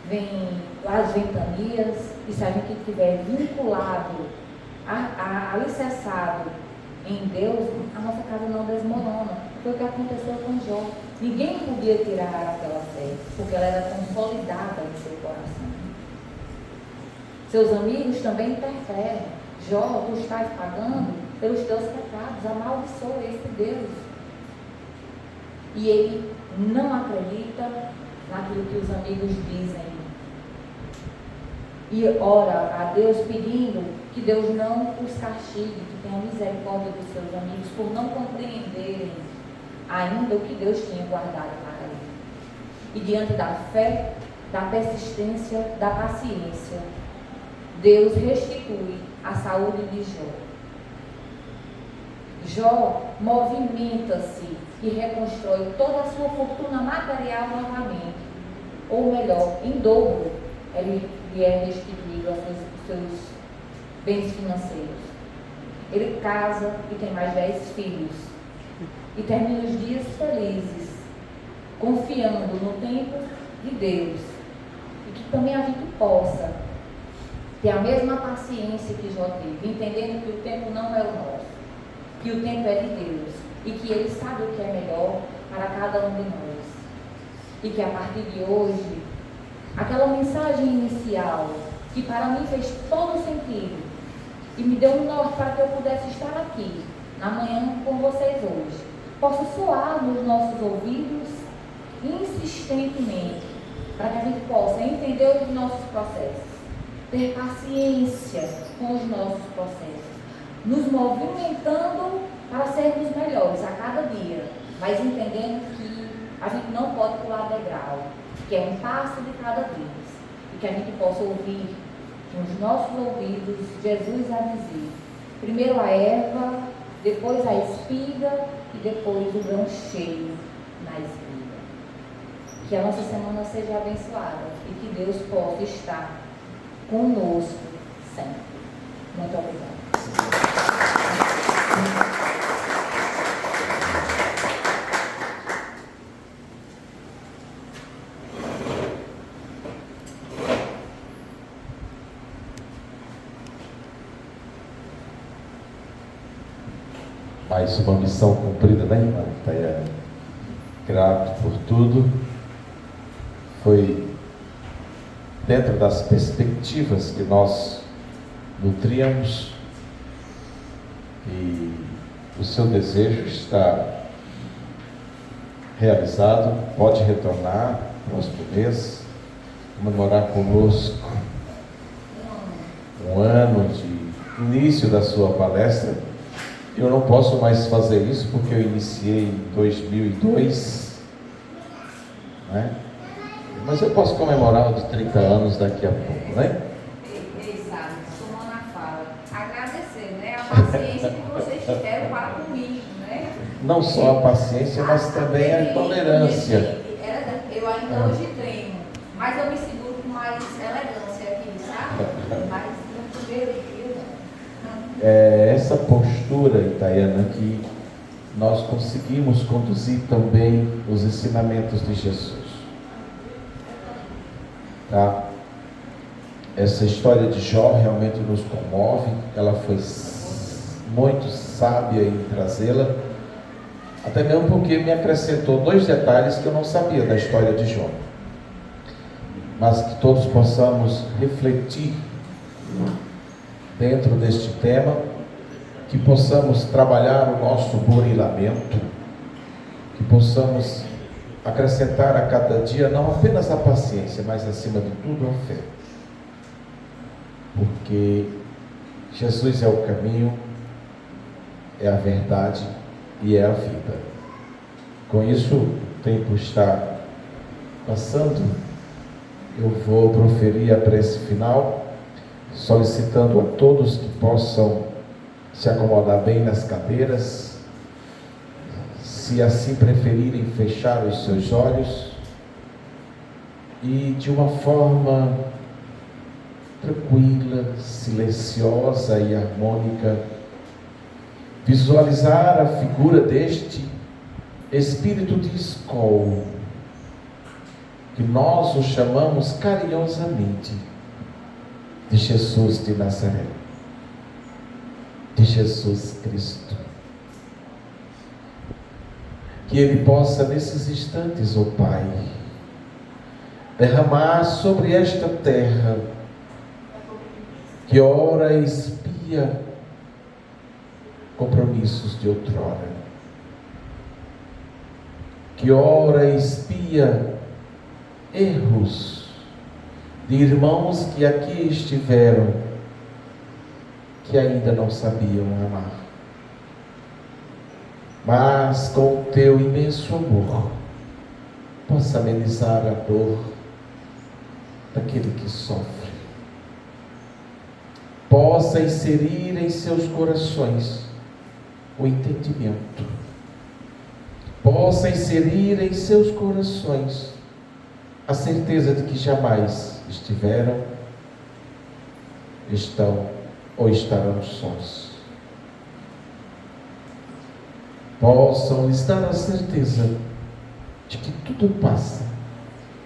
Vem as ventanias, e se a gente estiver vinculado, alicerçado em Deus, a nossa casa não desmorona. Foi o que aconteceu com Jó. Ninguém podia tirar aquela fé, porque ela era consolidada em seu coração. Seus amigos também interferem. Jó, tu estás pagando pelos teus pecados, amaldiçoa esse Deus. E ele não acredita naquilo que os amigos dizem. E ora a Deus pedindo que Deus não os castigue, que tenha misericórdia dos seus amigos por não compreenderem ainda o que Deus tinha guardado para ele. E diante da fé, da persistência, da paciência, Deus restitui a saúde de Jó. Jó movimenta-se e reconstrói toda a sua fortuna material novamente, ou melhor, em dobro, ele é restituído aos seus bens financeiros. Ele casa e tem mais 10 filhos. E termina os dias felizes, confiando no tempo de Deus. E que também a gente possa ter a mesma paciência que Jó teve, entendendo que o tempo não é o nosso, que o tempo é de Deus, e que Ele sabe o que é melhor para cada um de nós. E que a partir de hoje, aquela mensagem inicial, que para mim fez todo sentido, e me deu um norte para que eu pudesse estar aqui, na manhã com vocês hoje, possa soar nos nossos ouvidos insistentemente, para que a gente possa entender os nossos processos, ter paciência com os nossos processos, nos movimentando para sermos melhores a cada dia, mas entendendo que a gente não pode pular degrau, que é um passo de cada vez, e que a gente possa ouvir nos nossos ouvidos, Jesus a dizer: primeiro a erva, depois a espiga e depois o grão cheio na espiga. Que a nossa semana seja abençoada e que Deus possa estar conosco sempre. Muito obrigada. Mais uma missão cumprida, né, irmã Tayane? Grato por tudo. Foi dentro das perspectivas que nós nutríamos, e o seu desejo está realizado. Pode retornar próximo mês, comemorar conosco um ano de início da sua palestra. Eu não posso mais fazer isso porque eu iniciei em 2002, né? Mas eu posso comemorar os 30 anos daqui a pouco, né? Exato, somando a fala. Agradecer, né? A paciência que vocês tiveram para comigo, né? Não só a paciência, mas também a tolerância. Eu ainda hoje treino, mas eu me seguro com mais elegância aqui, sabe? Mas no primeiro dia, É essa postura, Itaiana, que nós conseguimos conduzir também os ensinamentos de Jesus. Tá? Essa história de Jó realmente nos comove. Ela foi muito sábia em trazê-la, até mesmo porque me acrescentou 2 detalhes que eu não sabia da história de Jó. Mas que todos possamos refletir dentro deste tema, que possamos trabalhar o nosso burilamento, que possamos acrescentar a cada dia não apenas a paciência, mas acima de tudo a fé. Porque Jesus é o caminho, é a verdade e é a vida. Com isso, o tempo está passando. Eu vou proferir a prece final, solicitando a todos que possam se acomodar bem nas cadeiras, se assim preferirem fechar os seus olhos e de uma forma tranquila, silenciosa e harmônica, visualizar a figura deste Espírito de escola, que nós o chamamos carinhosamente de Jesus de Nazaré, de Jesus Cristo. Que Ele possa nesses instantes, ó Pai, derramar sobre esta terra, que ora expia compromissos de outrora, que ora expia erros de irmãos que aqui estiveram, que ainda não sabiam amar, mas com o teu imenso amor possa amenizar a dor daquele que sofre, possa inserir em seus corações o entendimento, possa inserir em seus corações a certeza de que jamais estiveram, estão ou estarão sós. Possam lhes dar a certeza de que tudo passa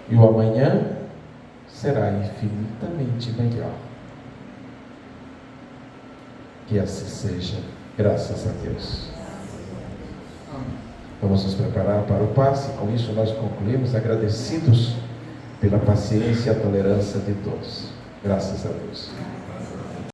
e o amanhã será infinitamente melhor. Que assim seja, graças a Deus. Vamos nos preparar para o passe. Com isso nós concluímos, agradecidos pela paciência e a tolerância de todos. Graças a Deus.